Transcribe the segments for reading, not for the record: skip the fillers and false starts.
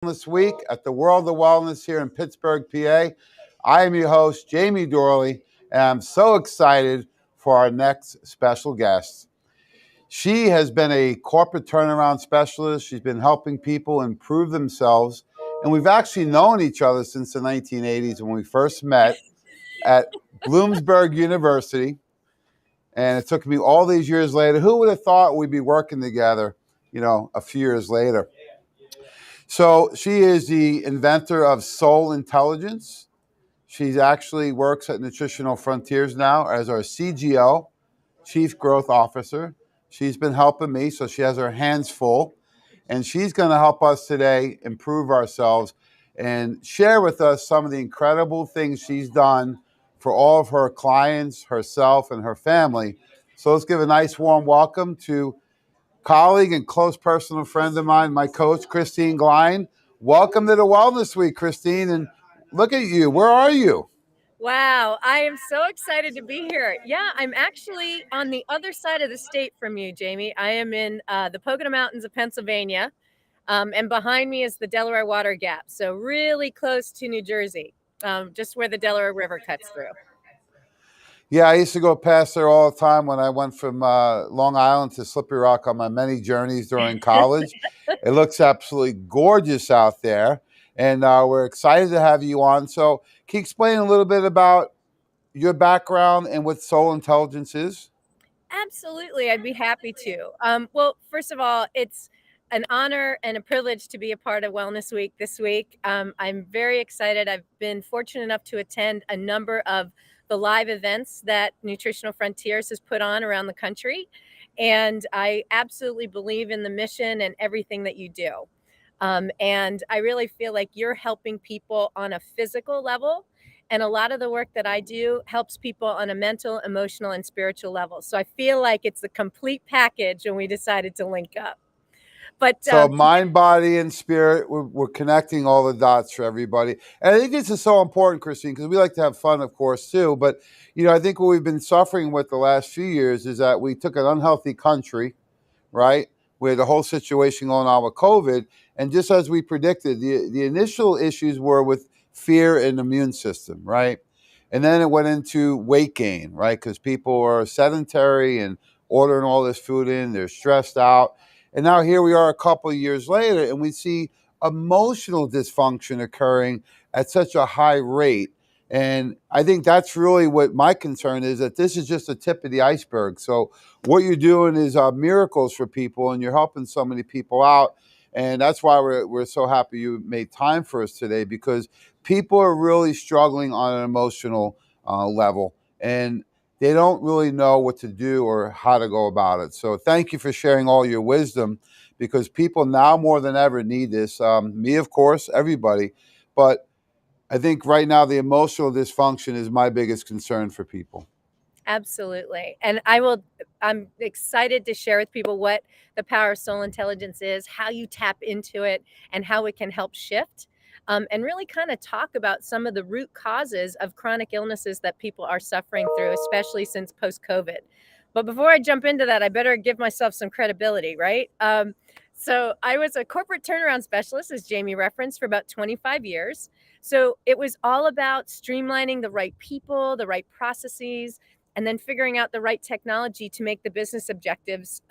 Wellness Week at the World of Wellness here in Pittsburgh, PA. I am your host, Jamie Dorley, and I'm so excited for our next special guest. She has been a corporate turnaround specialist. She's been helping people improve themselves. And we've actually known each other since the 1980s when we first met at Bloomsburg University. And it took me all these years later. Who would have thought we'd be working together, a few years later? So she is the inventor of Soul Intelligence. She actually works at Nutritional Frontiers now as our CGO, Chief Growth Officer. She's been helping me, so she has her hands full. And she's going to help us today improve ourselves and share with us some of the incredible things she's done for all of her clients, herself, and her family. So let's give a nice warm welcome to colleague and close personal friend of mine, my coach, Christine Glein. Welcome to the Wellness Week, Christine. And look at you. Where are you? Wow, I am so excited to be here. Yeah, I'm actually on the other side of the state from you, Jamie. I am in the Pocono Mountains of Pennsylvania, and behind me is the Delaware Water Gap. So really close to New Jersey, just where the Delaware River cuts through. Yeah, I used to go past there all the time when I went from Long Island to Slippery Rock on my many journeys during college. It looks absolutely gorgeous out there, and we're excited to have you on. So, can you explain a little bit about your background and what Soul Intelligence is? Absolutely, I'd be happy to. Well, first of all, it's an honor and a privilege to be a part of Wellness Week this week. I'm very excited. I've been fortunate enough to attend a number of the live events that Nutritional Frontiers has put on around the country. And I absolutely believe in the mission and everything that you do. And I really feel like you're helping people on a physical level. And a lot of the work that I do helps people on a mental, emotional, and spiritual level. So I feel like it's a complete package when we decided to link up. But So mind, body, and spirit, we're connecting all the dots for everybody. And I think this is so important, Christine, because we like to have fun, of course, too. But, I think what we've been suffering with the last few years is that we took an unhealthy country, right, with the whole situation going on with COVID. And just as we predicted, the initial issues were with fear and immune system, right? And then it went into weight gain, right? Because people are sedentary and ordering all this food in, they're stressed out. And now here we are a couple of years later, and we see emotional dysfunction occurring at such a high rate. And I think that's really what my concern is, that this is just the tip of the iceberg. So what you're doing is miracles for people, and you're helping so many people out. And that's why we're so happy you made time for us today, because people are really struggling on an emotional level. And they don't really know what to do or how to go about it. So thank you for sharing all your wisdom, because people now more than ever need this. Me, of course, everybody. But I think right now the emotional dysfunction is my biggest concern for people. absolutely. And I'm excited to share with people what the power of soul intelligence is, how you tap into it, and how it can help shift. And really kind of talk about some of the root causes of chronic illnesses that people are suffering through, especially since post COVID. But before I jump into that, I better give myself some credibility, right? So I was a corporate turnaround specialist, as Jamie referenced, for about 25 years. So it was all about streamlining the right people, the right processes, and then figuring out the right technology to make the business objectives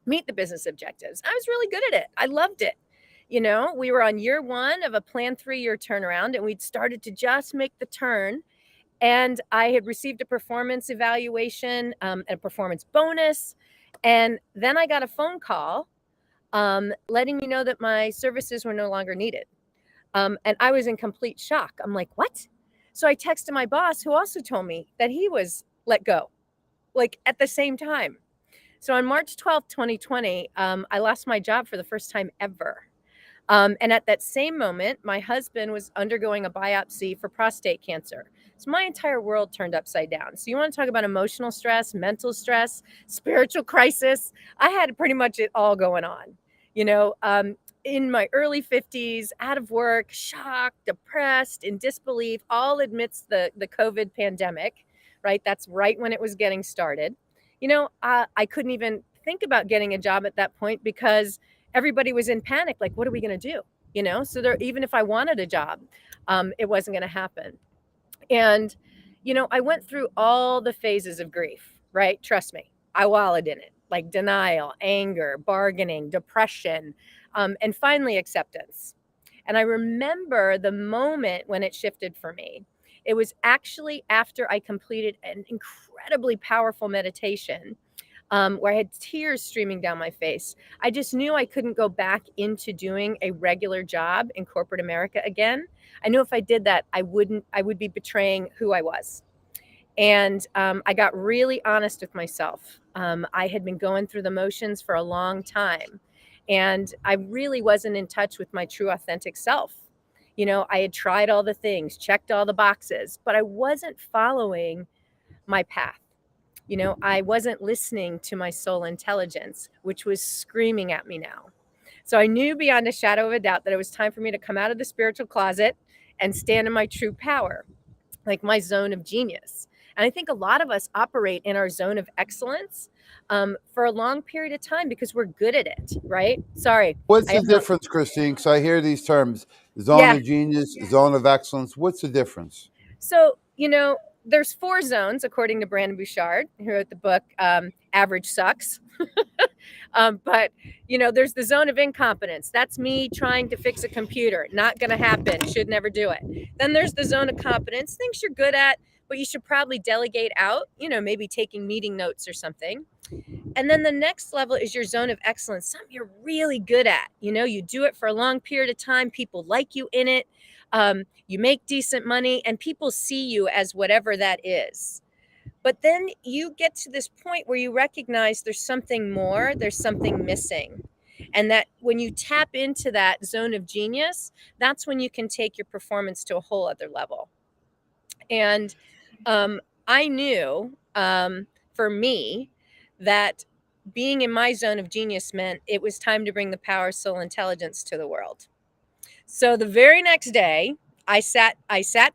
meet the business objectives. I was really good at it. I loved it. We were on year one of a planned 3-year turnaround, and we'd started to just make the turn. And I had received a performance evaluation, a performance bonus. And then I got a phone call letting me know that my services were no longer needed. And I was in complete shock. I'm like, what? So I texted my boss, who also told me that he was let go, like at the same time. So on March 12th, 2020, I lost my job for the first time ever. And at that same moment, my husband was undergoing a biopsy for prostate cancer. So my entire world turned upside down. So you want to talk about emotional stress, mental stress, spiritual crisis? I had pretty much it all going on. In my early 50s, out of work, shocked, depressed, in disbelief, all amidst the COVID pandemic, right? That's right when it was getting started. I couldn't even think about getting a job at that point because everybody was in panic. Like, what are we going to do? So there, even if I wanted a job, it wasn't going to happen. And, I went through all the phases of grief, right? Trust me, I wallowed in it, like denial, anger, bargaining, depression, and finally acceptance. And I remember the moment when it shifted for me. It was actually after I completed an incredibly powerful meditation, where I had tears streaming down my face. I just knew I couldn't go back into doing a regular job in corporate America again. I knew if I did that, I would be betraying who I was. And I got really honest with myself. I had been going through the motions for a long time, and I really wasn't in touch with my true, authentic self. I had tried all the things, checked all the boxes, but I wasn't following my path. I wasn't listening to my soul intelligence, which was screaming at me now. So I knew beyond a shadow of a doubt that it was time for me to come out of the spiritual closet and stand in my true power, like my zone of genius. And I think a lot of us operate in our zone of excellence for a long period of time because we're good at it, right? Sorry. What's I the have no, difference, Christine? Because I hear these terms: zone yeah. of genius, zone of excellence. What's the difference? So, there's 4 zones, according to Brandon Bouchard, who wrote the book Average Sucks. But, there's the zone of incompetence. That's me trying to fix a computer. Not going to happen. Should never do it. Then there's the zone of competence, things you're good at, but you should probably delegate out, maybe taking meeting notes or something. And then the next level is your zone of excellence, something you're really good at. You do it for a long period of time. People like you in it. You make decent money, and people see you as whatever that is. But then you get to this point where you recognize there's something more, there's something missing. And that when you tap into that zone of genius, that's when you can take your performance to a whole other level. And I knew for me that being in my zone of genius meant it was time to bring the power, soul, intelligence to the world. So the very next day, I sat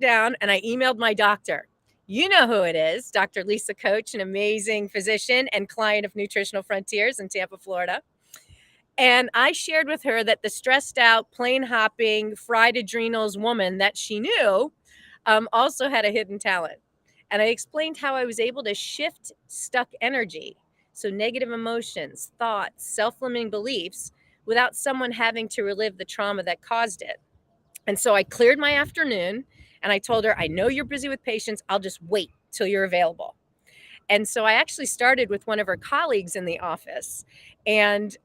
down and I emailed my doctor. You know who it is, Dr. Lisa Coach, an amazing physician and client of Nutritional Frontiers in Tampa, Florida. And I shared with her that the stressed out, plane hopping, fried adrenals woman that she knew also had a hidden talent. And I explained how I was able to shift stuck energy, so negative emotions, thoughts, self-limiting beliefs, without someone having to relive the trauma that caused it. And so I cleared my afternoon and I told her, I know you're busy with patients. I'll just wait till you're available. And so I actually started with one of her colleagues in the office, and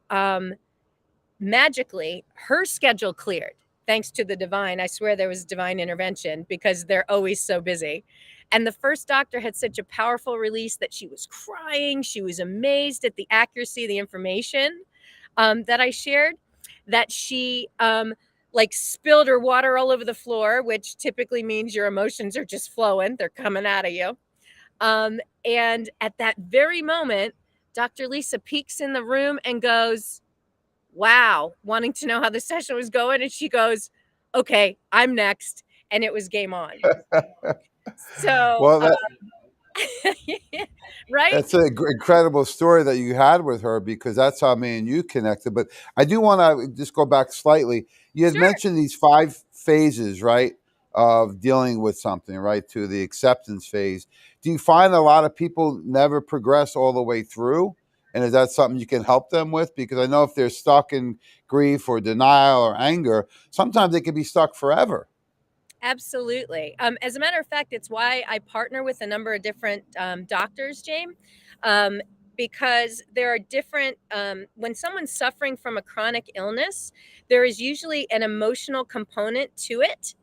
magically her schedule cleared thanks to the divine. I swear there was divine intervention because they're always so busy. And the first doctor had such a powerful release that she was crying. She was amazed at the accuracy of the information that I shared, that she like spilled her water all over the floor, which typically means your emotions are just flowing. They're coming out of you. And at that very moment, Dr. Lisa peeks in the room and goes, wow, wanting to know how the session was going. And she goes, okay, I'm next. And it was game on. So, Well, right? that's an incredible story that you had with her, because that's how me and you connected. But I do want to just go back slightly. You had Sure. mentioned these 5 phases, right, of dealing with something, right, to the acceptance phase. Do you find a lot of people never progress all the way through? And is that something you can help them with? Because I know if they're stuck in grief or denial or anger, sometimes they can be stuck forever. Absolutely. As a matter of fact, it's why I partner with a number of different doctors, James, um, because there are different, when someone's suffering from a chronic illness, there is usually an emotional component to it,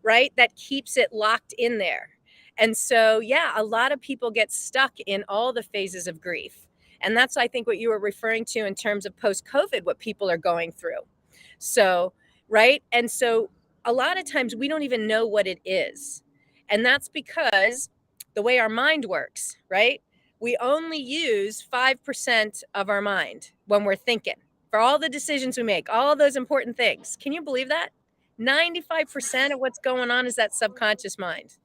right, that keeps it locked in there. And so, yeah, a lot of people get stuck in all the phases of grief. And that's, I think, what you were referring to in terms of post COVID, what people are going through. So, right. And so, a lot of times we don't even know what it is. And that's because the way our mind works, right? We only use 5% of our mind when we're thinking for all the decisions we make, all of those important things. Can you believe that? 95% of what's going on is that subconscious mind.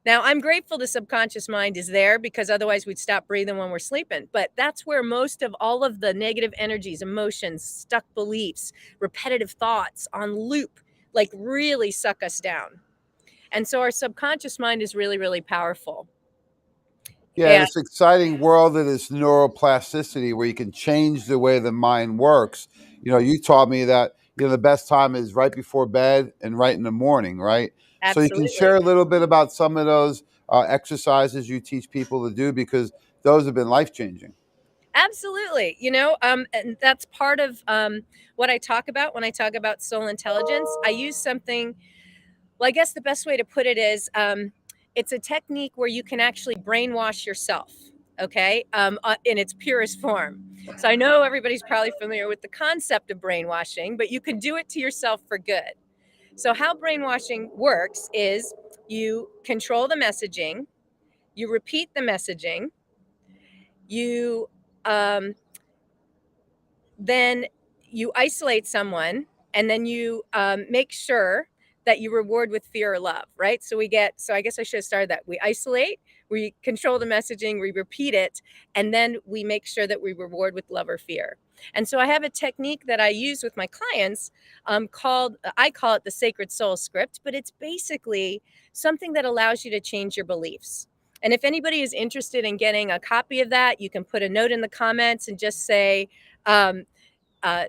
Now, I'm grateful the subconscious mind is there, because otherwise we'd stop breathing when we're sleeping. But that's where most of all of the negative energies, emotions, stuck beliefs, repetitive thoughts on loop, like really suck us down. And so our subconscious mind is really, really powerful. Yeah, And this exciting world of this neuroplasticity where you can change the way the mind works. You taught me that the best time is right before bed and right in the morning, right? So you can share absolutely. a little bit about some of those exercises you teach people to do, because those have been life changing. Absolutely. And that's part of what I talk about when I talk about soul intelligence. I use something, well, I guess the best way to put it is it's a technique where you can actually brainwash yourself, okay, in its purest form. So I know everybody's probably familiar with the concept of brainwashing, but you can do it to yourself for good. So, how brainwashing works is you control the messaging, you repeat the messaging, you um, then you isolate someone, and then you make sure that you reward with fear or love, right? So I guess I should have started that. We isolate, we control the messaging, we repeat it, and then we make sure that we reward with love or fear. And so I have a technique that I use with my clients called, I call it the Sacred Soul Script, but it's basically something that allows you to change your beliefs. And if anybody is interested in getting a copy of that, you can put a note in the comments and just say, um,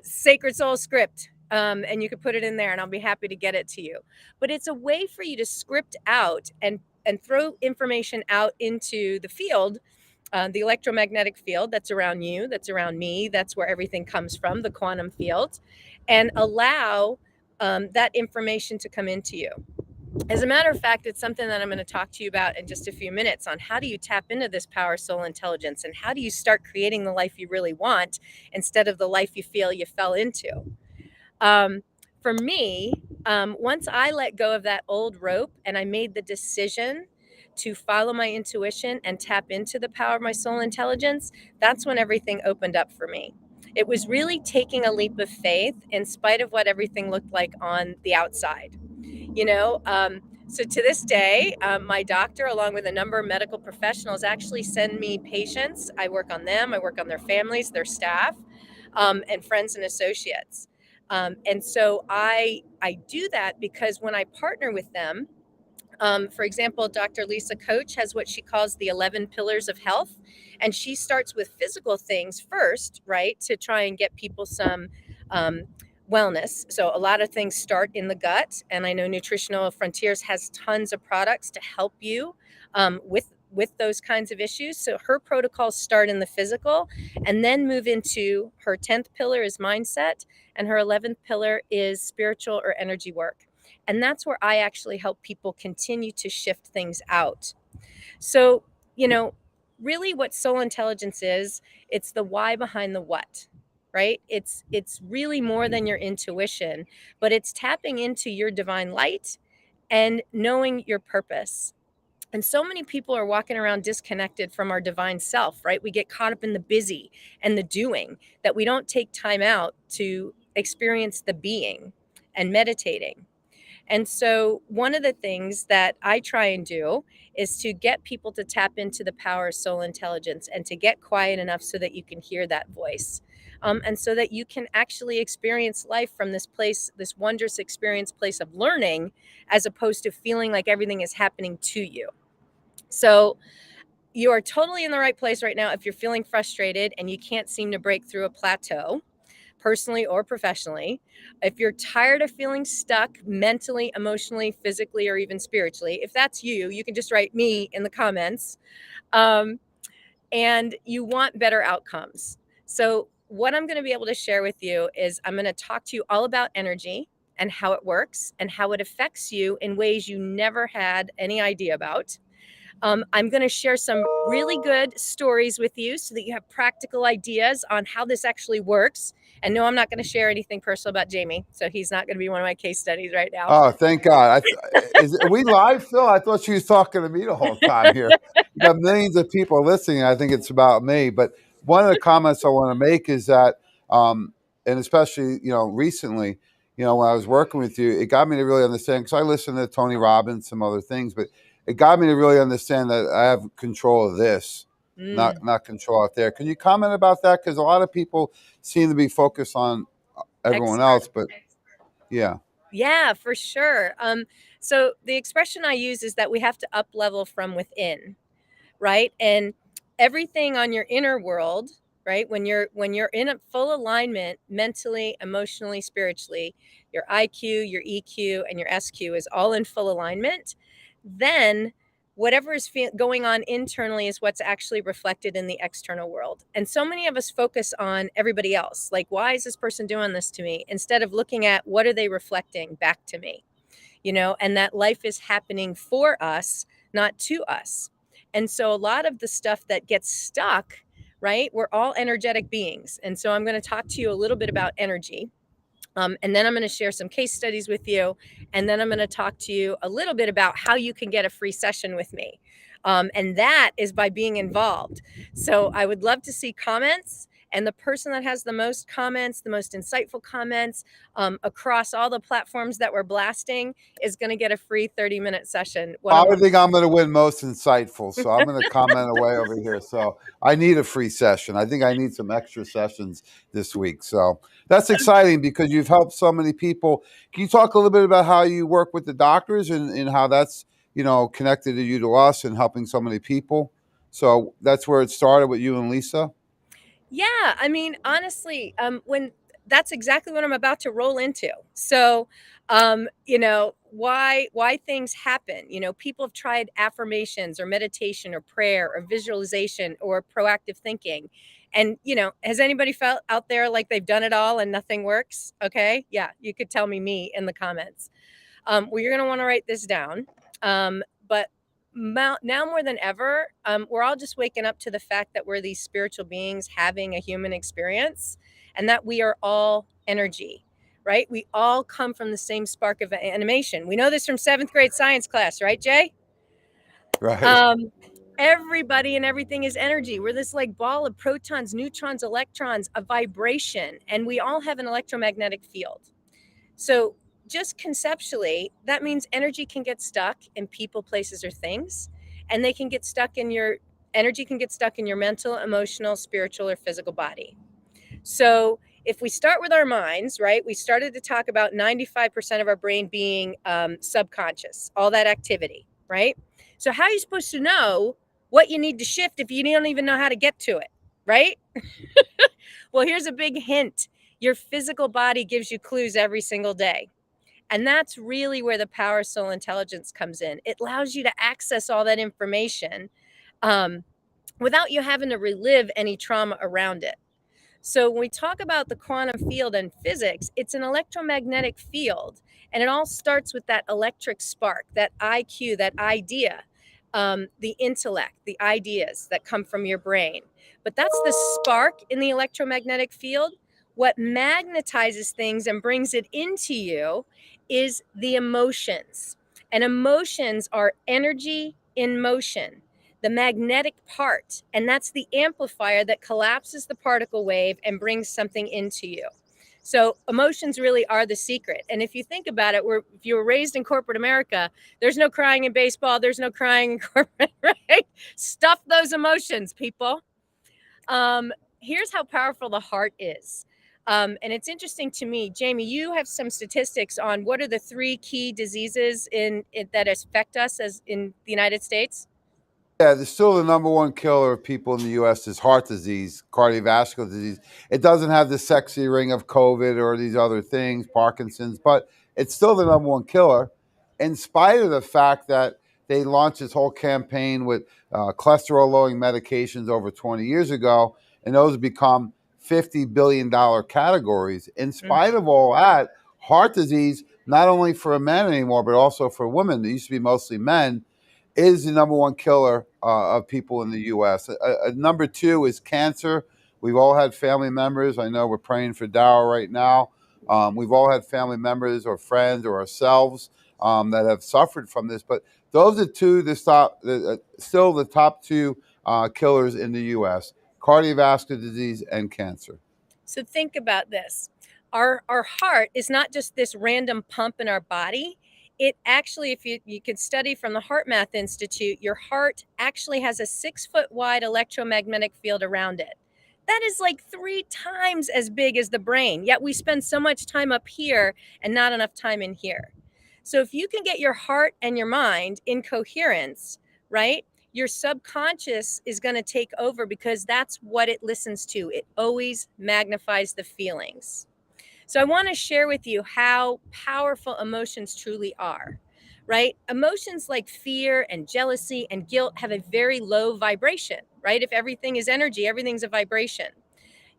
Sacred Soul Script. And you can put it in there, and I'll be happy to get it to you. But it's a way for you to script out and throw information out into the field, the electromagnetic field that's around you, that's around me, that's where everything comes from, the quantum field, and allow that information to come into you. As a matter of fact, it's something that I'm going to talk to you about in just a few minutes, on how do you tap into this power soul intelligence, and how do you start creating the life you really want instead of the life you feel you fell into. Um, for me, once I let go of that old rope and I made the decision to follow my intuition and tap into the power of my soul intelligence, that's when everything opened up for me. It was really taking a leap of faith in spite of what everything looked like on the outside. you know so to this day, my doctor, along with a number of medical professionals, actually send me patients. I work on them, I work on their families, their staff, and friends and associates. And so I do that because when I partner with them, for example, Dr. Lisa Coach has what she calls the 11 pillars of health. And she starts with physical things first, right, to try and get people some um, wellness. So a lot of things start in the gut. And I know Nutritional Frontiers has tons of products to help you with those kinds of issues. So her protocols start in the physical and then move into her 10th pillar is mindset, and her 11th pillar is spiritual or energy work. And that's where I actually help people continue to shift things out. So, you know, really what soul intelligence is, it's the why behind the what, right? It's really more than your intuition, but it's tapping into your divine light and knowing your purpose. And so many people are walking around disconnected from our divine self, right? We get caught up in the busy and the doing, that we don't take time out to experience the being and meditating. And so, one of the things that I try and do is to get people to tap into the power of soul intelligence and to get quiet enough so that you can hear that voice. And so that you can actually experience life from this place, this wondrous experience place of learning, as opposed to feeling like everything is happening to you. So, you are totally in the right place right now if you're feeling frustrated and you can't seem to break through a plateau, personally or professionally. If you're tired of feeling stuck mentally, emotionally, physically, or even spiritually, if that's you, you can just write me in the comments. Um, and you want better outcomes. So, what I'm going to be able to share with you is I'm going to talk to you all about energy and how it works and how it affects you in ways you never had any idea about. I'm going to share some really good stories with you so that you have practical ideas on how this actually works. And no, I'm not going to share anything personal about Jamie. So he's not going to be one of my case studies right now. Oh, thank God! Are we live, Phil? I thought she was talking to me the whole time here. We got millions of people listening. I think it's about me. But one of the comments I want to make is that, and especially recently, when I was working with you, it got me to really understand, because I listen to Tony Robbins, some other things, but it got me to really understand that I have control of this, Mm, not control out there. Can you comment about that? Because a lot of people seem to be focused on everyone else, external. but yeah. Yeah, for sure. So the expression I use is that we have to up level from within, right? And everything on your inner world, right? When you're in a full alignment mentally, emotionally, spiritually, your IQ, your EQ, and your SQ is all in full alignment, then whatever is going on internally is what's actually reflected in the external world. And so many of us focus on everybody else. Like, why is this person doing this to me? Instead of looking at what are they reflecting back to me? And that life is happening for us, not to us. And so a lot of the stuff that gets stuck, right? We're all energetic beings. And so I'm going to talk to you a little bit about energy. And then I'm going to share some case studies with you. And then I'm going to talk to you a little bit about how you can get a free session with me. And that is by being involved. So I would love to see comments. And the person that has the most comments, the most insightful comments across all the platforms that we're blasting is going to get a free 30-minute session one on I one. think I'm going to win most insightful. So I'm going to comment away over here. So I need a free session. I think I need some extra sessions this week. So that's exciting because you've helped so many people. Can you talk a little bit about how you work with the doctors and how that's, connected to you to us and helping so many people? So that's where it started with you and Lisa. Yeah, I mean, honestly, when that's exactly what I'm about to roll into. So, why things happen. People have tried affirmations or meditation or prayer or visualization or proactive thinking. And, has anybody felt out there like they've done it all and nothing works? Okay. Yeah, you could tell me in the comments. Well, you're going to want to write this down. But now more than ever, we're all just waking up to the fact that we're these spiritual beings having a human experience and that we are all energy, right? We all come from the same spark of animation. We know this from seventh grade science class, right, Jay? Right. Um, Everybody and everything is energy. We're this like ball of protons, neutrons, electrons, a vibration, and we all have an electromagnetic field. So, just conceptually, that means energy can get stuck in people, places, or things, and they can get stuck in your energy can get stuck in your mental, emotional, spiritual, or physical body. So, if we start with our minds, right, we started to talk about 95% of our brain being subconscious, all that activity, right? So, how are you supposed to know what you need to shift if you don't even know how to get to it, right? Well, here's a big hint: your physical body gives you clues every single day. And that's really where the power soul intelligence comes in. It allows you to access all that information um, without you having to relive any trauma around it. So, when we talk about the quantum field and physics, it's an electromagnetic field. And it all starts with that electric spark, that IQ, that idea, the intellect, the ideas that come from your brain. But that's the spark in the electromagnetic field. What magnetizes things and brings it into you is the emotions. And emotions are energy in motion, the magnetic part, and that's the amplifier that collapses the particle wave and brings something into you. So emotions really are the secret. And if you think about it, if you were raised in corporate America, there's no crying in baseball, there's no crying in corporate, right? Stuff those emotions, people. Here's how powerful the heart is. And it's interesting to me, Jamie, you have some statistics on what are the three key diseases that affect us as in the United States. Yeah, there's still the number one killer of people in the U.S. is heart disease, cardiovascular disease. It doesn't have the sexy ring of COVID or these other things, Parkinson's, but it's still the number one killer, in spite of the fact that they launched this whole campaign with cholesterol-lowering medications over 20 years ago, and those have become $50 billion categories. In spite of all that, heart disease, not only for men anymore, but also for women, it used to be mostly men, is the number one killer of people in the U.S. Number two is cancer. We've all had family members. I know we're praying for Dow right now. We've all had family members or friends or ourselves that have suffered from this. But those are still the top two killers in the U.S. cardiovascular disease and cancer. So think about this. Our heart is not just this random pump in our body. it actually, if you could study from the Heart Math Institute, your heart actually has a 6-foot wide electromagnetic field around it. That is like 3 times as big as the brain, yet we spend so much time up here and not enough time in here. So if you can get your heart and your mind in coherence, right, your subconscious is going to take over because that's what it listens to. It always magnifies the feelings. So I want to share with you how powerful emotions truly are, right? Emotions like fear and jealousy and guilt have a very low vibration, right? If everything is energy, everything's a vibration.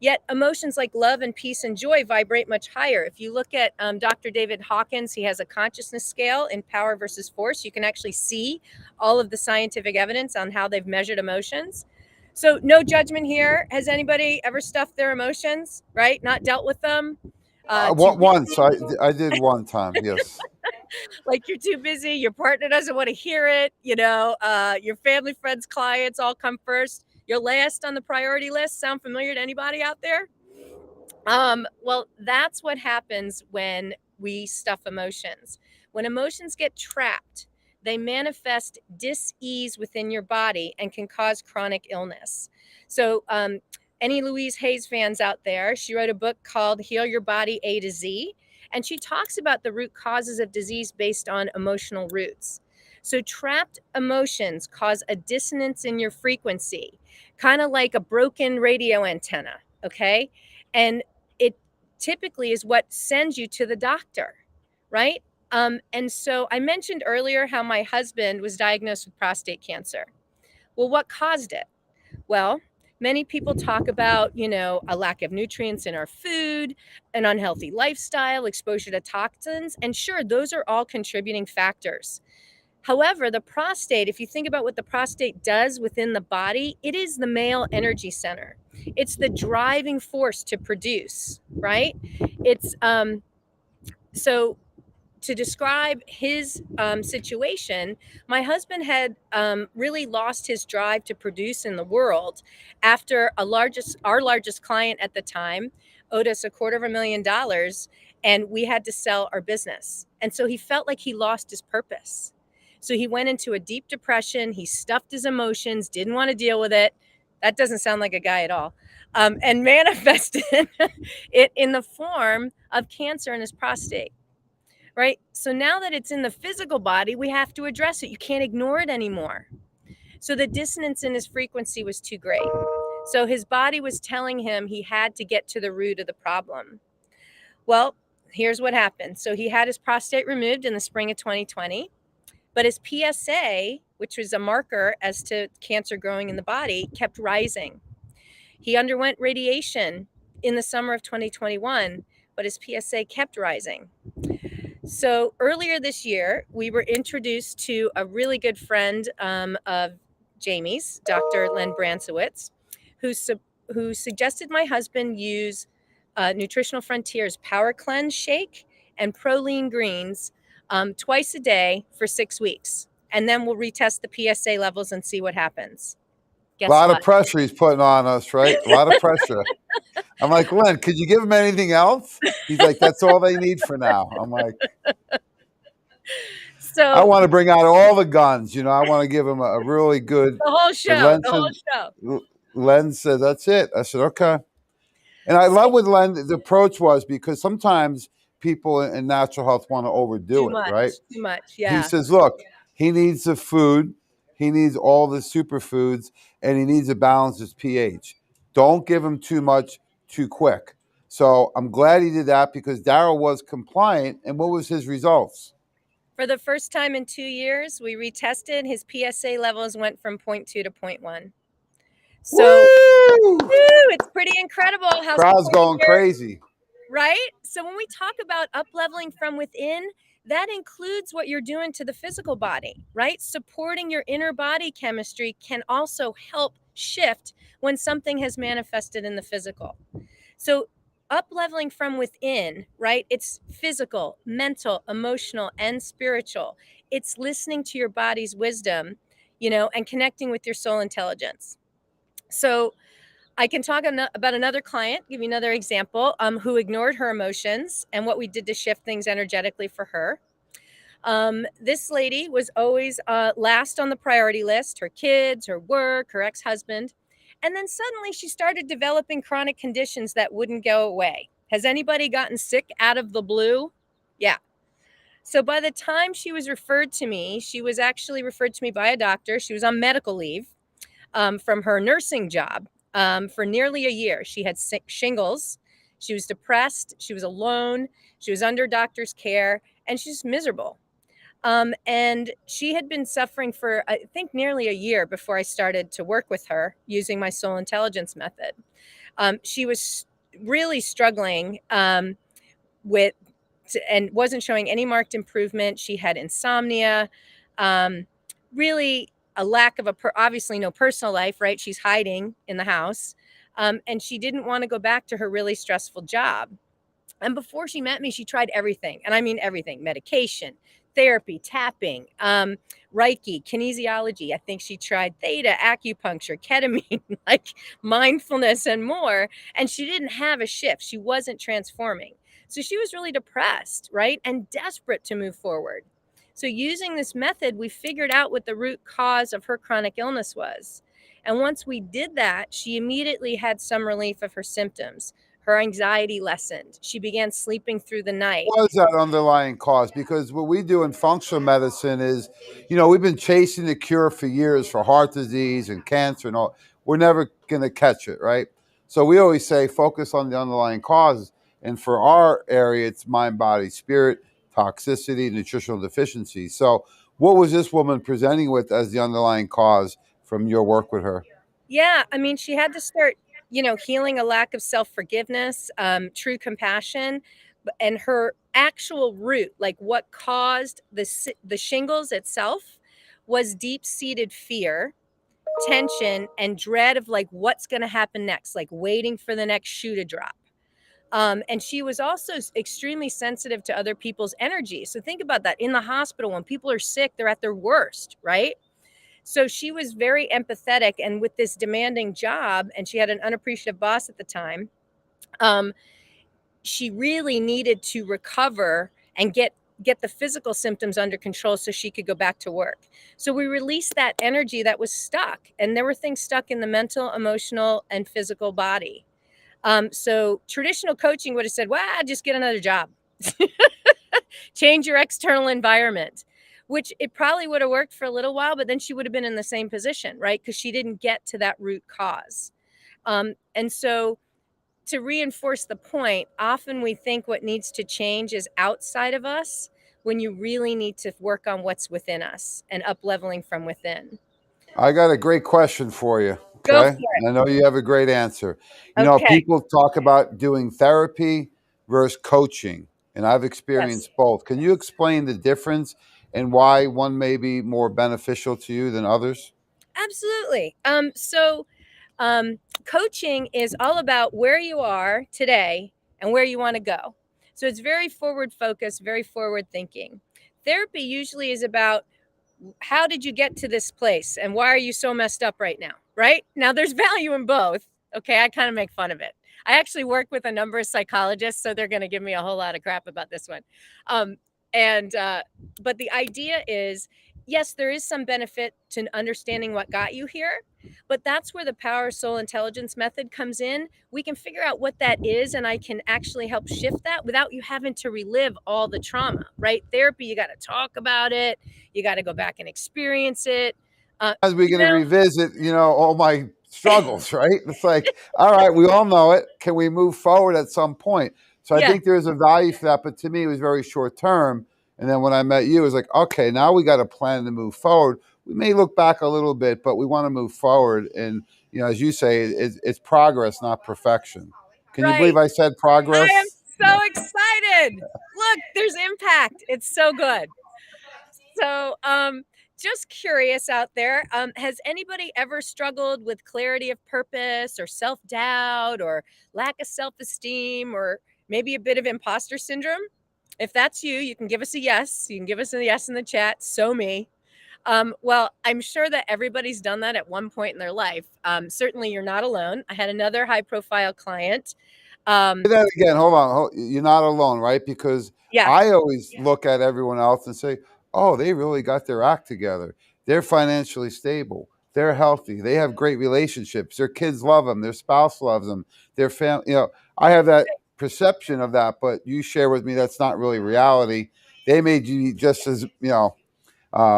Yet emotions like love and peace and joy vibrate much higher. If you look at Dr. David Hawkins, he has a consciousness scale in Power versus Force. You can actually see all of the scientific evidence on how they've measured emotions. So no judgment here. Has anybody ever stuffed their emotions, right? Not dealt with them? Too Once busy, I did one time. Yes. like you're too busy, your partner doesn't want to hear it, your family, friends, clients all come first. You're last on the priority list. Sound familiar to anybody out there? Well, that's what happens when we stuff emotions. When emotions get trapped, they manifest dis-ease within your body and can cause chronic illness. So, any Louise Hayes fans out there, she wrote a book called Heal Your Body A to Z, and she talks about the root causes of disease based on emotional roots. So, trapped emotions cause a dissonance in your frequency, kind of like a broken radio antenna, okay? And it typically is what sends you to the doctor, right? And so I mentioned earlier how my husband was diagnosed with prostate cancer. Well, what caused it? Well, many people talk about, a lack of nutrients in our food, an unhealthy lifestyle, exposure to toxins. And sure, those are all contributing factors. However, the prostate, if you think about what the prostate does within the body, it is the male energy center. It's the driving force to produce, right? It's so to describe his situation, my husband had really lost his drive to produce in the world after our largest client at the time owed us $250,000, and we had to sell our business. And so he felt like he lost his purpose. So he went into a deep depression. He stuffed his emotions, didn't want to deal with it. That doesn't sound like a guy at all. And manifested it in the form of cancer in his prostate. Right? So now that it's in the physical body, we have to address it. You can't ignore it anymore. So the dissonance in his frequency was too great. So his body was telling him he had to get to the root of the problem. Well, here's what happened. So he had his prostate removed in the spring of 2020, but his PSA, which was a marker as to cancer growing in the body, kept rising. He underwent radiation in the summer of 2021, but his PSA kept rising. So earlier this year, we were introduced to a really good friend of Jamie's, Dr. Len Bransowitz, who suggested my husband use Nutritional Frontiers Power Cleanse Shake and Proline Greens twice a day for 6 weeks. And then we'll retest the PSA levels and see what happens. A lot of pressure he's putting on us, right? A lot of pressure. I'm like, Len, could you give him anything else? He's like, that's all they need for now. I'm like, so I want to bring out all the guns. I want to give him a really good. The whole show. Len said, that's it. I said, okay. And I love what Len, the approach was, because sometimes people in natural health want to overdo it, right? Too much, yeah. He says, look, he needs the food. He needs all the superfoods, and he needs to balance his pH. Don't give him too much too quick. So I'm glad he did that, because Daryl was compliant. And what was his results? For the first time in 2 years, we retested. His PSA levels went from 0.2 to 0.1. So it's pretty incredible how crowd's going crazy. Right? So when we talk about up-leveling from within, that includes what you're doing to the physical body, right? Supporting your inner body chemistry can also help shift when something has manifested in the physical. So up-leveling from within, right? It's physical, mental, emotional, and spiritual. It's listening to your body's wisdom, and connecting with your soul intelligence. So I can talk about another client, give you another example, who ignored her emotions and what we did to shift things energetically for her. This lady was always last on the priority list, her kids, her work, her ex-husband. And then suddenly she started developing chronic conditions that wouldn't go away. Has anybody gotten sick out of the blue? Yeah. So by the time she was referred to me, she was actually referred to me by a doctor. She was on medical leave from her nursing job for nearly a year. She had shingles. She was depressed. She was alone. She was under doctor's care, and she's miserable. And she had been suffering for, I think, nearly a year before I started to work with her using my soul intelligence method. She was really struggling with and wasn't showing any marked improvement. She had insomnia, really a lack of obviously no personal life, right? She's hiding in the house. And she didn't want to go back to her really stressful job. And before she met me, she tried everything. And I mean everything: medication, therapy, tapping, Reiki, kinesiology. I think she tried theta, acupuncture, ketamine, like mindfulness and more. And she didn't have a shift. She wasn't transforming. So she was really depressed, right? And desperate to move forward. So using this method, we figured out what the root cause of her chronic illness was. And once we did that, she immediately had some relief of her symptoms. Her anxiety lessened. She began sleeping through the night. What is that underlying cause? Because what we do in functional medicine is, we've been chasing the cure for years for heart disease and cancer and all. We're never going to catch it, right? So we always say focus on the underlying causes. And for our area, it's mind, body, spirit, toxicity, nutritional deficiency. So what was this woman presenting with as the underlying cause from your work with her? Yeah, I mean, she had to start, healing a lack of self-forgiveness, true compassion, and her actual root, like what caused the shingles itself, was deep-seated fear, tension, and dread of like what's going to happen next, like waiting for the next shoe to drop. And she was also extremely sensitive to other people's energy. So think about that. In the hospital, when people are sick, they're at their worst, right? So she was very empathetic, and with this demanding job, and she had an unappreciative boss at the time, she really needed to recover and get the physical symptoms under control so she could go back to work. So we released that energy that was stuck, and there were things stuck in the mental, emotional, and physical body. So traditional coaching would have said, well, just get another job. Change your external environment, which it probably would have worked for a little while, but then she would have been in the same position, right? Because she didn't get to that root cause. And so to reinforce the point, often we think what needs to change is outside of us when you really need to work on what's within us and up leveling from within. I got a great question for you. Go for Okay. it. And I know you have a great answer. Okay. People talk about doing therapy versus coaching, and I've Yes. experienced both. Can you explain the difference and why one may be more beneficial to you than others? Absolutely. Coaching is all about where you are today and where you want to go. So it's very forward focused, very forward thinking. Therapy usually is about how did you get to this place and why are you so messed up right now? Right now, there's value in both. Okay, I kind of make fun of it. I actually work with a number of psychologists, so they're going to give me a whole lot of crap about this one. Um, but the idea is, yes, there is some benefit to understanding what got you here, but that's where the Power Soul Intelligence method comes in. We can figure out what that is, and I can actually help shift that without you having to relive all the trauma, right? Therapy, you got to talk about it, you got to go back and experience it. As we're You going to know, revisit, all my struggles, right? It's like, all right, we all know it. Can we move forward at some point? So I yeah, think there's a value for that. But to me, it was very short term. And then when I met you, it was like, okay, now we got a plan to move forward. We may look back a little bit, but we want to move forward. And, as you say, it's progress, not perfection. Can you believe right. I said I am progress? so excited. Look, there's impact. It's so good. So, just curious out there, has anybody ever struggled with clarity of purpose or self doubt or lack of self esteem or maybe a bit of imposter syndrome? If that's you, you can give us a yes. You can give us a yes in the chat. So me. Well, I'm sure that everybody's done that at one point in their life. Certainly, you're not alone. I had another high profile client. Say that again. Hold on. You're not alone, right? Because Yeah. I always look at everyone else and say, oh, they really got their act together. They're financially stable. They're healthy. They have great relationships. Their kids love them. Their spouse loves them. Their family, I have that perception of that, but you share with me that's not really reality. They made you just as,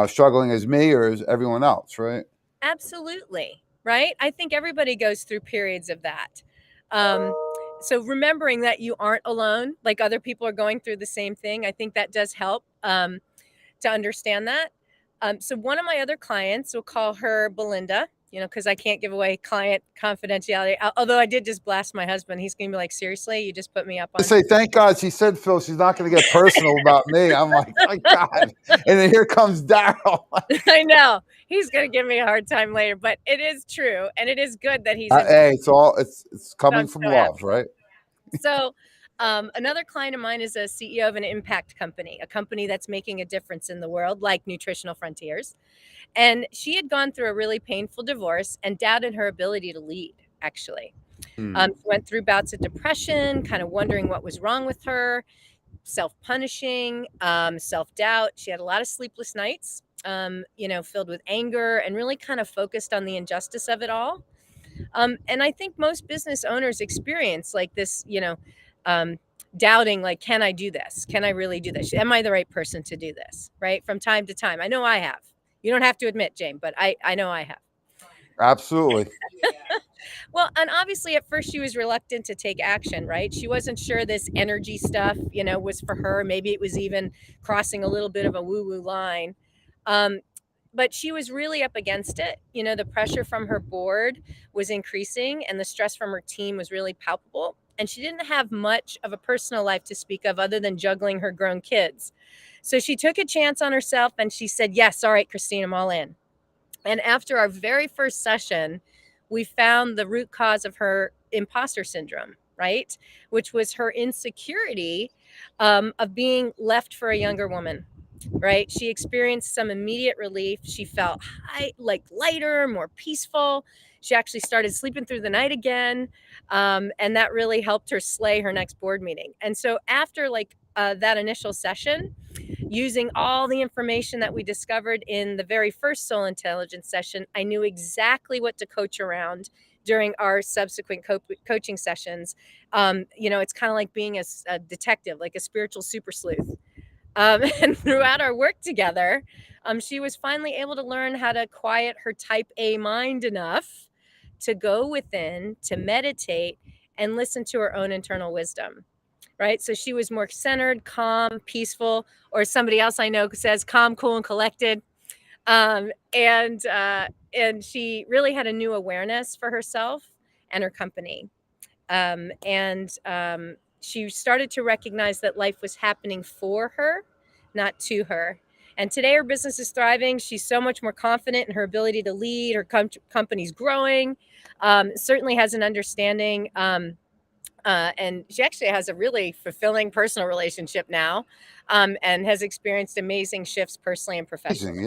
struggling as me or as everyone else, right? Absolutely. Right. I think everybody goes through periods of that. Um, so remembering that you aren't alone, like other people are going through the same thing, I think that does help to understand that. So one of my other clients, we'll call her Belinda, because I can't give away client confidentiality. Although I did just blast my husband. He's going to be like, seriously, you just put me up I on. say, thank God she said, Phil, she's not going to get personal about me. I'm like, thank God. And then here comes Daryl. I know he's going to give me a hard time later, but it is true. And it is good that he's Hey, it's so coming I'm from so love, happy. right? So, another client of mine is a CEO of an impact company, a company that's making a difference in the world, like Nutritional Frontiers. And she had gone through a really painful divorce and doubted her ability to lead, actually. Hmm. She went through bouts of depression, kind of wondering what was wrong with her, self punishing, self doubt. She had a lot of sleepless nights, filled with anger and really kind of focused on the injustice of it all. And I think most business owners experience like this, um, doubting, like, can I do this? Can I really do this? Am I the right person to do this? Right. From time to time. I know I have. You don't have to admit, Jane, but I know I have. Absolutely. Well, and obviously at first she was reluctant to take action, right? She wasn't sure this energy stuff, was for her. Maybe it was even crossing a little bit of a woo-woo line. Um, but she was really up against it. The pressure from her board was increasing and the stress from her team was really palpable. And she didn't have much of a personal life to speak of other than juggling her grown kids. So she took a chance on herself and she said, yes, all right, Christine, I'm all in. And after our very first session, we found the root cause of her imposter syndrome, right? Which was her insecurity of being left for a younger woman, right? She experienced some immediate relief. She felt lighter, more peaceful. She actually started sleeping through the night again. And that really helped her slay her next board meeting. And so after that initial session, using all the information that we discovered in the very first Soul Intelligence session, I knew exactly what to coach around during our subsequent coaching sessions. It's kind of like being a detective, like a spiritual super sleuth. And throughout our work together, she was finally able to learn how to quiet her type A mind enough to go within, to meditate, and listen to her own internal wisdom. Right. So she was more centered, calm, peaceful, or somebody else I know says calm, cool, and collected. And she really had a new awareness for herself and her company. And she started to recognize that life was happening for her, not to her. And today her business is thriving. She's so much more confident in her ability to lead. Her company's growing. Certainly has an understanding. And she actually has a really fulfilling personal relationship now, and has experienced amazing shifts personally and Amazing. professionally.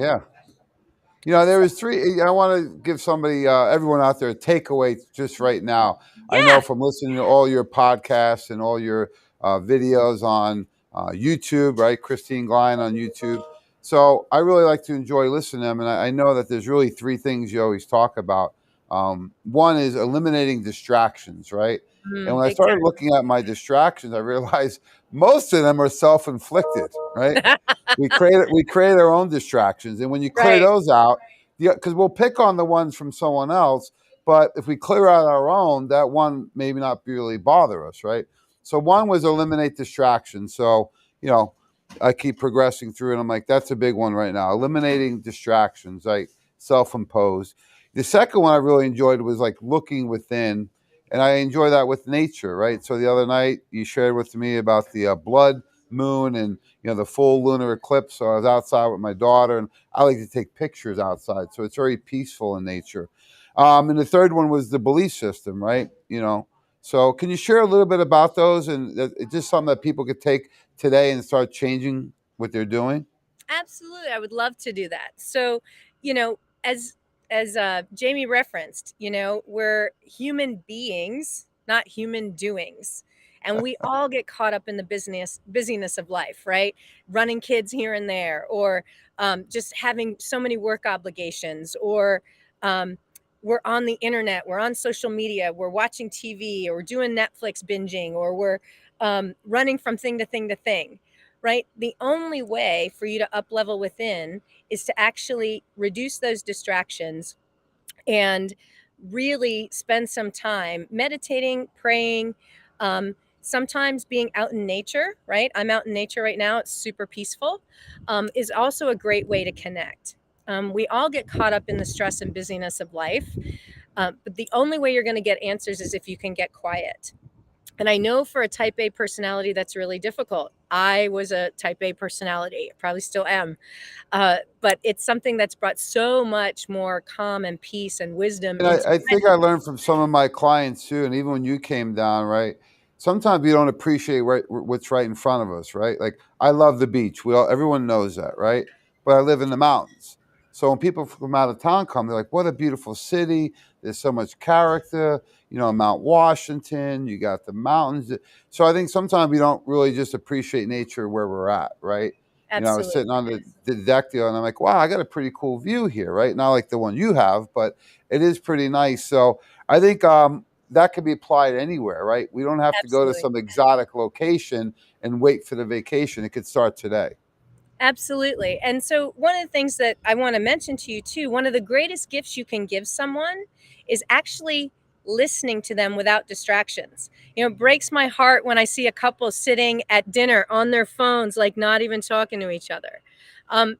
Yeah. There was three. I want to give somebody, everyone out there, a takeaway just right now. I know Yeah. from listening to all your podcasts and all your videos on YouTube, right? Christine Glein on YouTube. So I really like to enjoy listening to them. And I know that there's really three things you always talk about. One is eliminating distractions, right? And when I Big started looking at my distractions, I realized most of them are self-inflicted, right? time. We create our own distractions, and when you clear Right. those out, because we'll pick on the ones from someone else, but if we clear out our own, that one maybe not really bother us, right? So one was eliminate distractions. So you know, I keep progressing through, and I'm like, that's a big one right now. Eliminating distractions, like self-imposed. The second one I really enjoyed was like looking within, and I enjoy that with nature, right? So the other night you shared with me about the blood moon and the full lunar eclipse. So I was outside with my daughter, and I like to take pictures outside. So it's very peaceful in nature. And the third one was the belief system, right? So can you share a little bit about those, and it's just something that people could take today and start changing what they're doing? Absolutely. I would love to do that. So, as Jamie referenced, we're human beings, not human doings. And we all get caught up in the busyness of life, right? Running kids here and there, or just having so many work obligations, or we're on the internet, we're on social media, we're watching TV, or we're doing Netflix binging, or we're running from thing to thing to thing, right? The only way for you to up level within is to actually reduce those distractions and really spend some time meditating, praying, sometimes being out in nature, right? I'm out in nature right now. It's super peaceful, is also a great way to connect. We all get caught up in the stress and busyness of life, but the only way you're going to get answers is if you can get quiet. And I know for a type A personality, that's really difficult. I was a type A personality, probably still am. But it's something that's brought so much more calm and peace and wisdom And into I my think I learned from some of my clients too, and even when you came down, right? Sometimes we don't appreciate what's right in front of us, right? Like I love the beach. Everyone knows that, right? But I live in the mountains. So when people from out of town come, they're like, "What a beautiful city! There's so much character." Mount Washington. You got the mountains. So I think sometimes we don't really just appreciate nature where we're at, right? I was absolutely. sitting on the deck there, and I'm like, "Wow, I got a pretty cool view here, right?" Not like the one you have, but it is pretty nice. So I think that could be applied anywhere, right? We don't have to go to Absolutely. some exotic location and wait for the vacation. It could start today. Absolutely. And so, one of the things that I want to mention to you, too, one of the greatest gifts you can give someone is actually listening to them without distractions. It breaks my heart when I see a couple sitting at dinner on their phones, like not even talking to each other.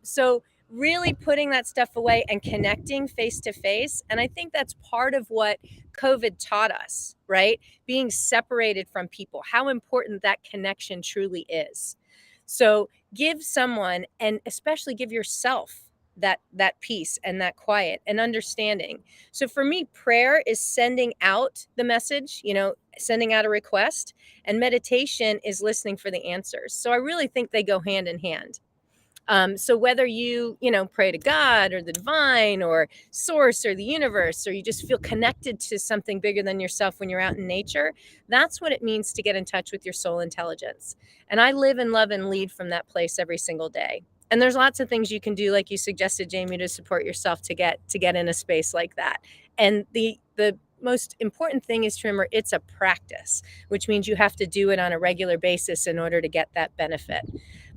So, really putting that stuff away and connecting face to face. And I think that's part of what COVID taught us, right? Being separated from people, how important that connection truly is. So, give someone, and especially give yourself, that peace and that quiet and understanding. So for me, prayer is sending out the message, sending out a request, and meditation is listening for the answers. So I really think they go hand in hand. So whether you pray to God or the divine or source or the universe, or you just feel connected to something bigger than yourself when you're out in nature, that's what it means to get in touch with your soul intelligence. And I live and love and lead from that place every single day. And there's lots of things you can do, like you suggested, Jamie, to support yourself to get in a space like that. And the most important thing is to remember it's a practice, which means you have to do it on a regular basis in order to get that benefit.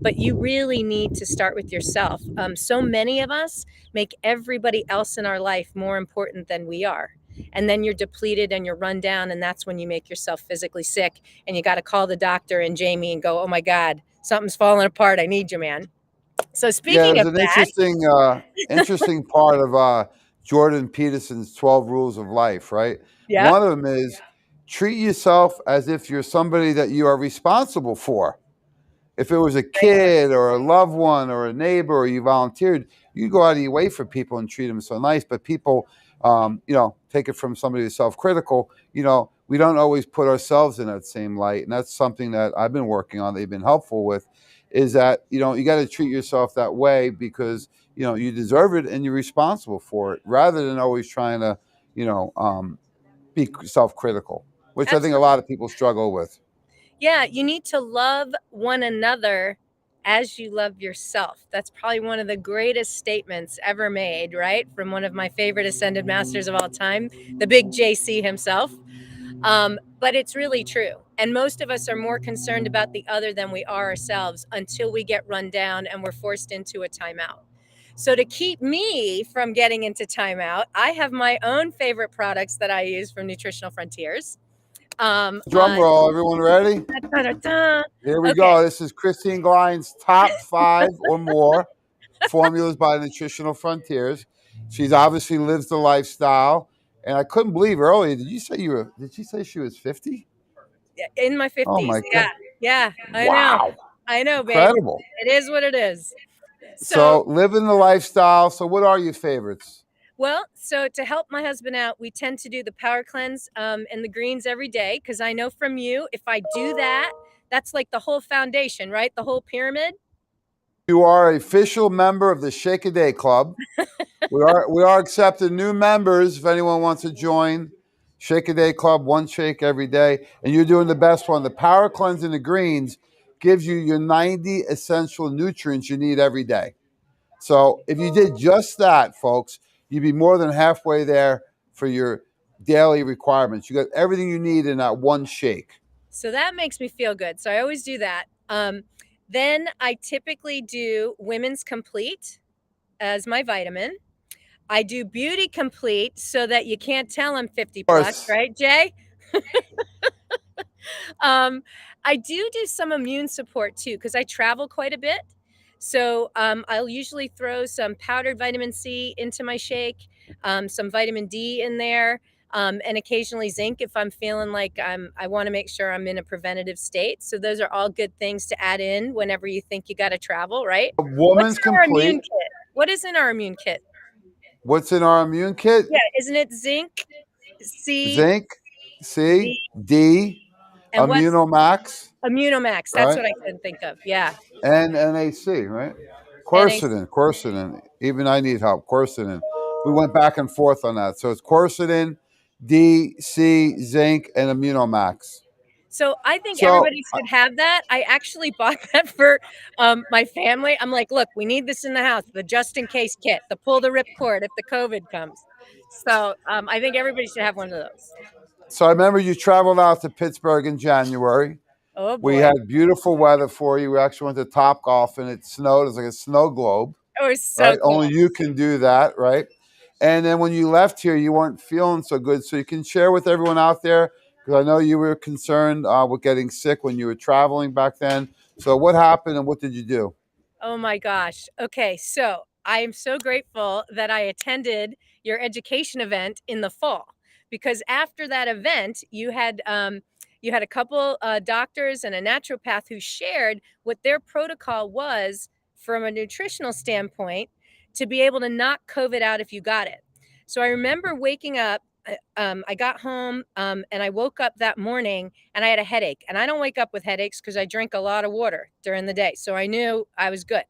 But you really need to start with yourself. So many of us make everybody else in our life more important than we are. And then you're depleted and you're run down, and that's when you make yourself physically sick, and you got to call the doctor and Jamie and go, "Oh my God, something's falling apart. I need you, man." So Yeah, speaking there's of an that, interesting part of Jordan Peterson's 12 Rules of Life, right? yeah, One of them is treat yourself as if you're somebody that you are responsible for. If it was a great one. kid or a loved one or a neighbor or you volunteered, you go out of your way for people and treat them so nice. But people, take it from somebody who's self-critical. We don't always put ourselves in that same light, and that's something that I've been working on. They've been helpful with, is that you got to treat yourself that way because you deserve it and you're responsible for it, rather than always trying to, you know, um, be self-critical, which I think a lot Absolutely. of people struggle with. Yeah, you need to love one another as you love yourself. That's probably one of the greatest statements ever made, right? From one of my favorite ascended masters of all time, the big JC himself. But it's really true. And most of us are more concerned about the other than we are ourselves until we get run down and we're forced into a timeout. So, to keep me from getting into timeout, I have my own favorite products that I use from Nutritional Frontiers. Drum roll, everyone ready? Da-da-da. Here we Okay. go. This is Christine Glein's top 5 or more formulas by Nutritional Frontiers. She's obviously lives the lifestyle. And I couldn't believe earlier, did she say she was 50? In my Oh 50s. my Yeah. God. Yeah. I know. Wow. I know, babe. Incredible. It is what it is. So, So living the lifestyle. So what are your favorites? well, so to help my husband out, we tend to do the power cleanse and the greens every day, because I know from you, if I do that, that's like the whole foundation, right? The whole pyramid. You are an official member of the Shake a Day Club. We are accepting new members if anyone wants to join. Shake a day club, one shake every day, and you're doing the best one. The Power Cleanse in the greens gives you your 90 essential nutrients you need every day. So if you did just that, folks, you'd be more than halfway there for your daily requirements. You got everything you need in that one shake. So that makes me feel good. So I always do that. Then I typically do Women's Complete as my vitamin. I do Beauty Complete so that you can't tell I'm 50 plus, right, Jay? I do some immune support too, because I travel quite a bit. So I'll usually throw some powdered vitamin C into my shake, some vitamin D in there, and occasionally zinc if I'm feeling like I want to make sure I'm in a preventative state. So those are all good things to add in whenever you think you got to travel, right? Woman's What's in our immune Complete. kit? What is in our immune kit? What's in our immune kit? Yeah, isn't it zinc, C, Zinc, C, D, and what's Immunomax, Immunomax? That's right? what I couldn't think of. Yeah. And NAC, right? Quercetin. Even I need help. Quercetin. We went back and forth on that. So it's quercetin, D, C, zinc, and Immunomax. So I think So everybody should have that. I actually bought that for my family. I'm like, look, we need this in the house, the just in case kit, the pull the rip cord if the COVID comes. So I think everybody should have one of those. So I remember you traveled out to Pittsburgh in January. Oh boy. We had beautiful weather for you. We actually went to Top Golf and it snowed. It was like a snow globe. It was so right? cool. Only you can do that, right? And then when you left here, you weren't feeling so good. So you can share with everyone out there, because I know you were concerned with getting sick when you were traveling back then. So what happened and what did you do? Oh my gosh. Okay, so I am so grateful that I attended your education event in the fall, because after that event, you had a couple doctors and a naturopath who shared what their protocol was from a nutritional standpoint to be able to knock COVID out if you got it. So I remember waking up. I got home and I woke up that morning and I had a headache. And I don't wake up with headaches because I drink a lot of water during the day. So I knew I was good.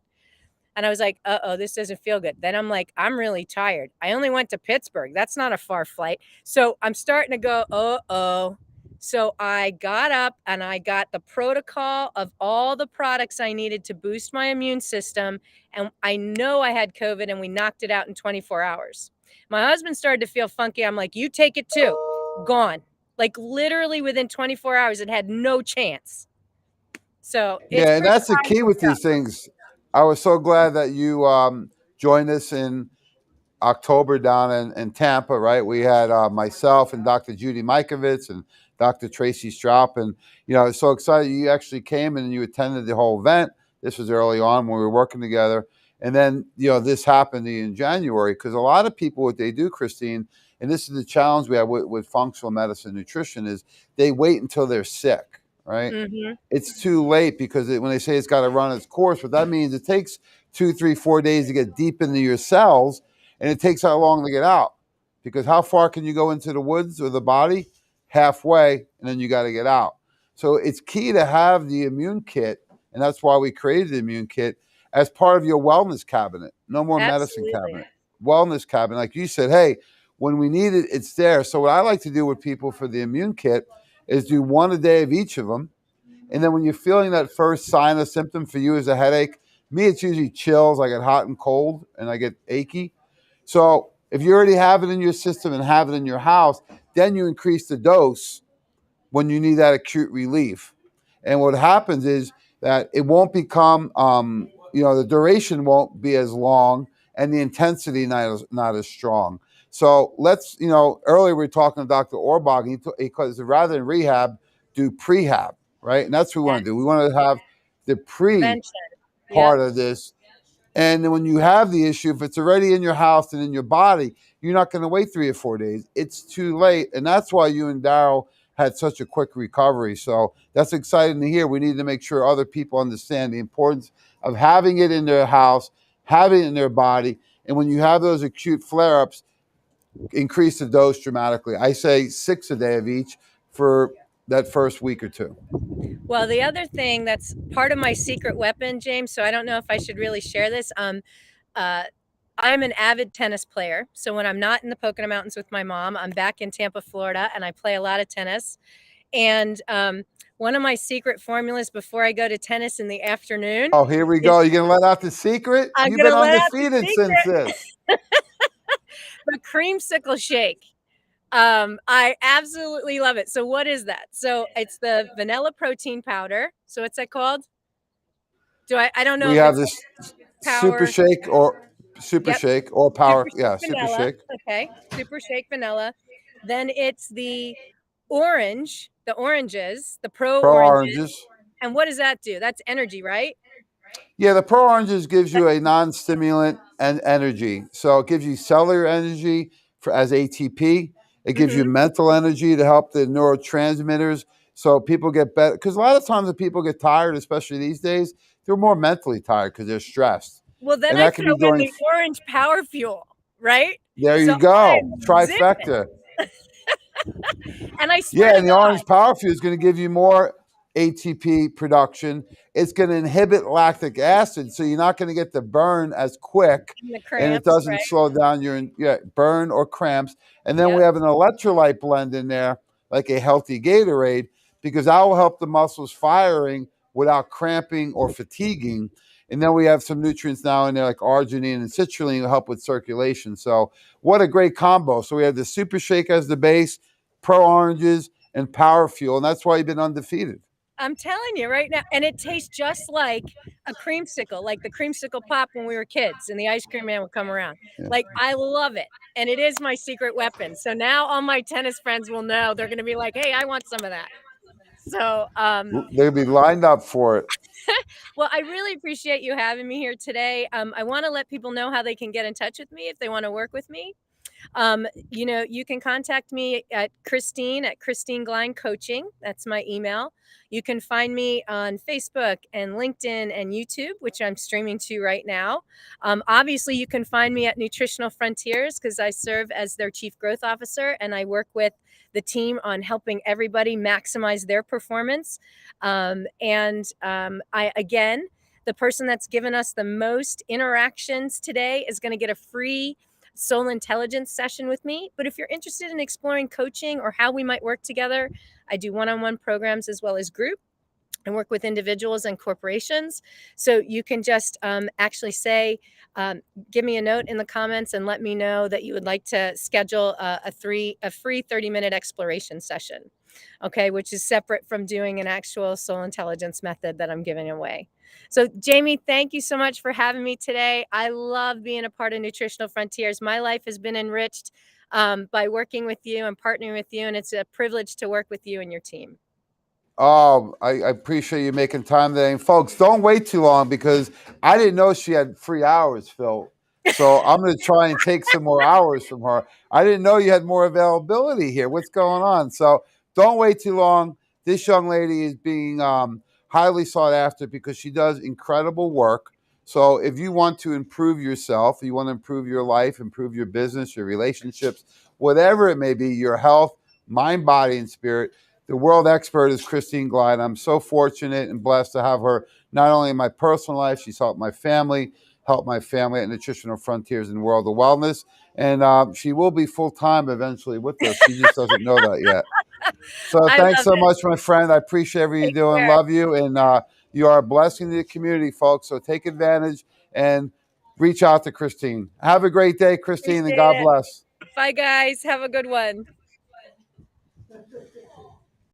And I was like, uh-oh, this doesn't feel good. Then I'm like, I'm really tired. I only went to Pittsburgh. That's not a far flight. So I'm starting to go, uh-oh. So I got up and I got the protocol of all the products I needed to boost my immune system. And I know I had COVID and we knocked it out in 24 hours. My husband started to feel funky. I'm like, you take it too. Gone. Like literally within 24 hours, it had no chance. So yeah, and that's the key with these things. I was so glad that you joined us in October down in Tampa, right? We had myself and Dr. Judy Mikovits and Dr. Tracy Straub. And, I was so excited you actually came and you attended the whole event. This was early on when we were working together. And then, this happened in January because a lot of people, what they do, Christine, and this is the challenge we have with functional medicine nutrition, is they wait until they're sick, right? Mm-hmm. It's too late because when they say it's got to run its course, what that means, it takes 2, 3, 4 days to get deep into your cells. And it takes how long to get out? Because how far can you go into the woods or the body? Halfway, and then you got to get out. So it's key to have the immune kit, and that's why we created the immune kit as part of your wellness cabinet. No more medicine cabinet. Wellness cabinet. Like you said, hey, when we need it, it's there. So what I like to do with people for the immune kit is do one a day of each of them. And then when you're feeling that first sign or symptom, for you is a headache, me, it's usually chills. I get hot and cold and I get achy. So if you already have it in your system and have it in your house, then you increase the dose when you need that acute relief. And what happens is that it won't become, the duration won't be as long and the intensity not as strong. So let's, earlier we were talking to Dr. Orbach, because rather than rehab, do prehab, right? And that's what we want to do. We want to have the part of this. And then when you have the issue, if it's already in your house and in your body, you're not going to wait 3 or 4 days. It's too late. And that's why you and Daryl had such a quick recovery. So that's exciting to hear. We need to make sure other people understand the importance of having it in their house, having it in their body. And when you have those acute flare-ups, increase the dose dramatically. I say 6 a day of each for that first week or two. Well, the other thing that's part of my secret weapon, James, so I don't know if I should really share this. I'm an avid tennis player. So when I'm not in the Pocono Mountains with my mom, I'm back in Tampa, Florida, and I play a lot of tennis. And one of my secret formulas before I go to tennis in the afternoon Oh, here we is go. You're going to let out the secret? I'm You've going been to let out the undefeated since this. the creamsicle shake. I absolutely love it. So what is that? So it's the vanilla protein powder. So what's that called? I don't know We if have it's this Super power. Shake or Super Yep. Shake or Super Power. Shake Yeah, Super vanilla. Shake. Okay. Super Shake vanilla. Then it's the oranges, the pro Pro oranges. Oranges. And what does that do? That's energy, right? Yeah, the Pro Oranges gives you a non-stimulant and energy. So it gives you cellular energy as ATP. It gives you Mm-hmm. mental energy to help the neurotransmitters. So people get better. Because a lot of times when people get tired, especially these days, they're more mentally tired because they're stressed. Well, then And I that can be throw in during, the orange power fuel, right? there So you go, I'm zipping. trifecta. And I swear Yeah, to and the God, orange power fuel is going to give you more ATP production. It's going to inhibit lactic acid, so you're not going to get the burn as quick, the and it cramps, doesn't right? slow down your burn or cramps. And then we Yep. have an electrolyte blend in there, like a healthy Gatorade, because that will help the muscles firing without cramping or fatiguing. And then we have some nutrients now in there, like arginine and citrulline, to help with circulation. So what a great combo. So we have the Super Shake as the base, Pro Oranges, and Power Fuel, and that's why you've been undefeated. I'm telling you right now. And it tastes just like a creamsicle, like the creamsicle pop when we were kids and the ice cream man would come around. Yeah. Like, I love it. And it is my secret weapon. So now all my tennis friends will know. They're going to be like, hey, I want some of that. So, They'll be lined up for it. well, I really appreciate you having me here today. I want to let people know how they can get in touch with me if they want to work with me. You can contact me at Christine Glein Coaching. That's my email. You can find me on Facebook and LinkedIn and YouTube, which I'm streaming to right now. Obviously, you can find me at Nutritional Frontiers because I serve as their Chief Growth Officer and I work with the team on helping everybody maximize their performance. Again, the person that's given us the most interactions today is going to get a free soul intelligence session with me. But if you're interested in exploring coaching or how we might work together, I do one-on-one programs as well as group and work with individuals and corporations. So you can just actually say, give me a note in the comments and let me know that you would like to schedule a free 30-minute exploration session, okay, which is separate from doing an actual soul intelligence method that I'm giving away. So Jamie, thank you so much for having me today. I love being a part of Nutritional Frontiers. My life has been enriched by working with you and partnering with you, and it's a privilege to work with you and your team. I appreciate you making time today. And folks, don't wait too long because I didn't know she had 3 hours, Phil. So I'm going to try and take some more hours from her. I didn't know you had more availability here. What's going on? So don't wait too long. This young lady is being highly sought after because she does incredible work. So if you want to improve yourself, you want to improve your life, improve your business, your relationships, whatever it may be, your health, mind, body, and spirit, the world expert is Christine Glein. I'm so fortunate and blessed to have her not only in my personal life, she's helped my family at Nutritional Frontiers and World of Wellness. And she will be full-time eventually with us. She just doesn't know that yet. So thanks so much, my friend. I appreciate everything you're doing. Love you. And you are a blessing to the community, folks. So take advantage and reach out to Christine. Have a great day, Christine, and God bless. Bye, guys. Have a good one.